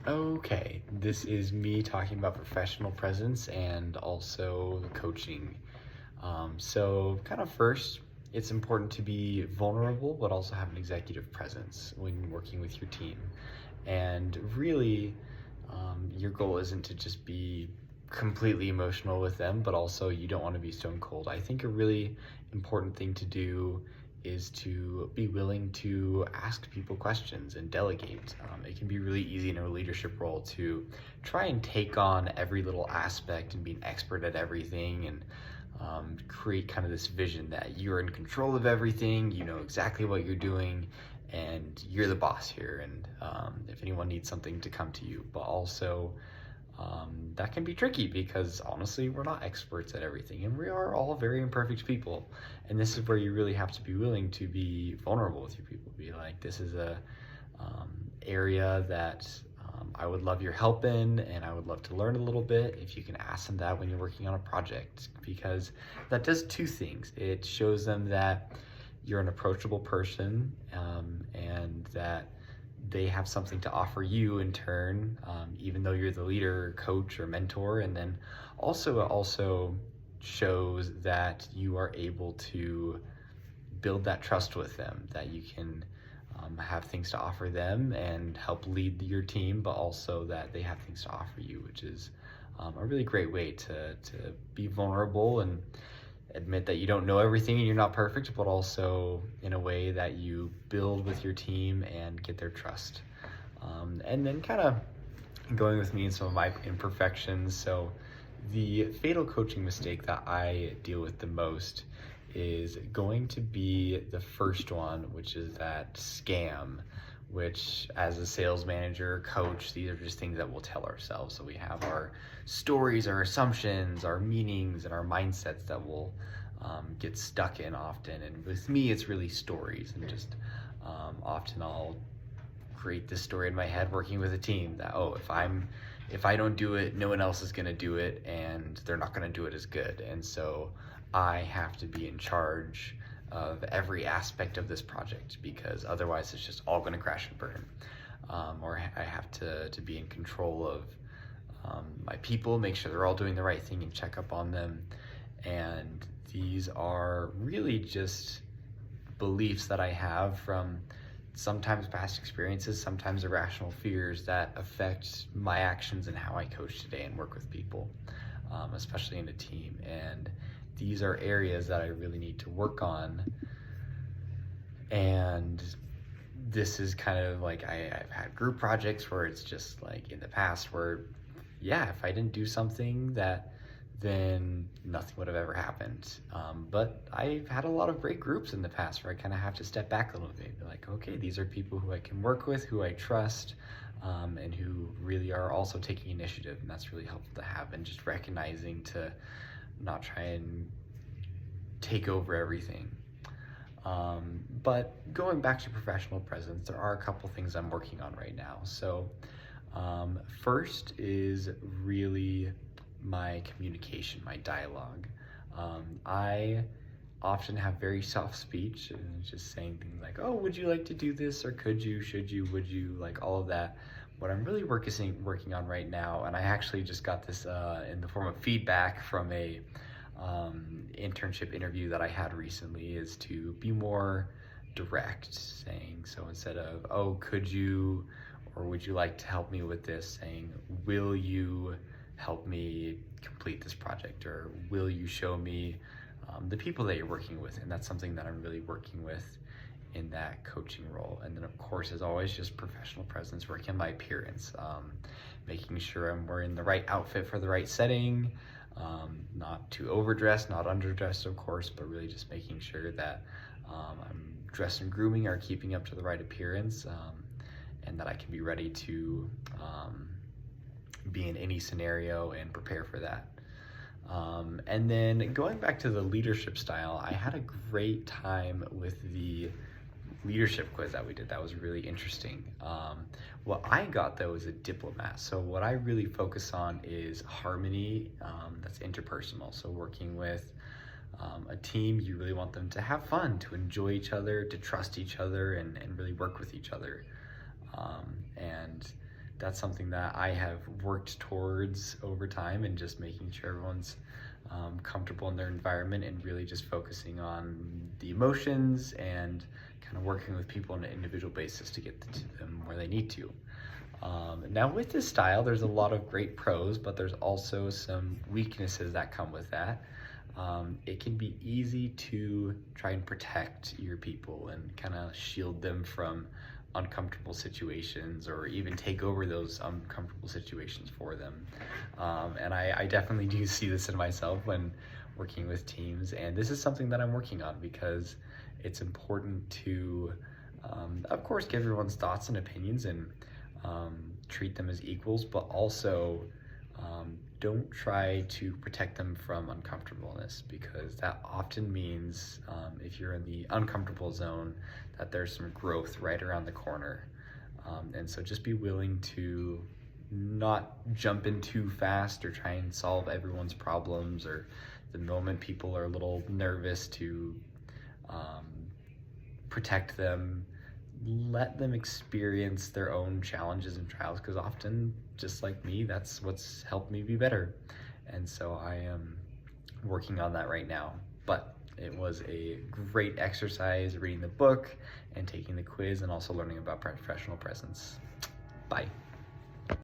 Okay, this is me talking about professional presence and also coaching. So, kind of first, it's important to be vulnerable, but also have an executive presence when working with your team. And really, your goal isn't to just be completely emotional with them, but also you don't want to be stone cold. I think a really important thing to do is to be willing to ask people questions and delegate. It can be really easy in a leadership role to try and take on every little aspect and be an expert at everything and create kind of this vision that you're in control of everything, you know exactly what you're doing, and you're the boss here. And if anyone needs something to come to you, but also that can be tricky because honestly, we're not experts at everything and we are all very imperfect people. And this is where you really have to be willing to be vulnerable with your people. Be like, this is a area that I would love your help in, and I would love to learn a little bit. If you can ask them that when you're working on a project, because that does two things. It shows them that you're an approachable person, and that they have something to offer you in turn, even though you're the leader, coach, or mentor. And then also, it also shows that you are able to build that trust with them, that you can have things to offer them and help lead your team, but also that they have things to offer you, which is a really great way to be vulnerable and admit that you don't know everything and you're not perfect, but also in a way that you build with your team and get their trust. And then kind of going with me in some of my imperfections. So the fatal coaching mistake that I deal with the most is going to be the first one, which is that scam, which as a sales manager, coach, these are just things that we'll tell ourselves. So we have our stories, our assumptions, our meanings, and our mindsets that we'll get stuck in often. And with me, it's really stories, and just often I'll create this story in my head working with a team that, oh, if I don't do it, no one else is going to do it, and they're not going to do it as good. And so I have to be in charge of every aspect of this project because otherwise it's just all going to crash and burn. Or I have to be in control of my people, make sure they're all doing the right thing and check up on them. And these are really just beliefs that I have from sometimes past experiences, sometimes irrational fears that affect my actions and how I coach today and work with people, especially in a team. And these are areas that I really need to work on. And this is kind of like I've had group projects where it's just like in the past where, yeah, if I didn't do something that, then nothing would have ever happened. But I've had a lot of great groups in the past where I kind of have to step back a little bit. Be like, okay, these are people who I can work with, who I trust, and who really are also taking initiative. And that's really helpful to have. And just recognizing to not try and take over everything. But going back to professional presence, there are a couple things I'm working on right now. So first is really my communication, my dialogue. I often have very soft speech and just saying things like, oh, would you like to do this? Or could you, should you, would you, like all of that. What I'm really working on right now, and I actually just got this in the form of feedback from a internship interview that I had recently, is to be more direct, saying, so instead of, oh, could you, or would you like to help me with this, saying, will you help me complete this project, or will you show me the people that you're working with? And that's something that I'm really working with in that coaching role. And then of course, as always, just professional presence, working on my appearance, making sure I'm wearing the right outfit for the right setting, not too overdressed, not underdressed, of course, but really just making sure that I'm dressed and grooming or keeping up to the right appearance, and that I can be ready to be in any scenario and prepare for that. And then going back to the leadership style, I had a great time with the leadership quiz that we did. That was really interesting. What I got though is a diplomat. So what I really focus on is harmony, that's interpersonal. So working with a team, you really want them to have fun, to enjoy each other, to trust each other, and really work with each other. And that's something that I have worked towards over time, and just making sure everyone's comfortable in their environment, and really just focusing on the emotions and kind of working with people on an individual basis to get to them where they need to. Now with this style, there's a lot of great pros, but there's also some weaknesses that come with that. It can be easy to try and protect your people and kind of shield them from uncomfortable situations, or even take over those uncomfortable situations for them. And I definitely do see this in myself when working with teams, and this is something that I'm working on, because it's important to, of course, give everyone's thoughts and opinions, and treat them as equals, but also don't try to protect them from uncomfortableness, because that often means, if you're in the uncomfortable zone, that there's some growth right around the corner. And so just be willing to not jump in too fast or try and solve everyone's problems, or the moment people are a little nervous to protect them. Let them experience their own challenges and trials, because often, just like me, that's what's helped me be better. And so I am working on that right now. But it was a great exercise reading the book and taking the quiz, and also learning about professional presence. Bye.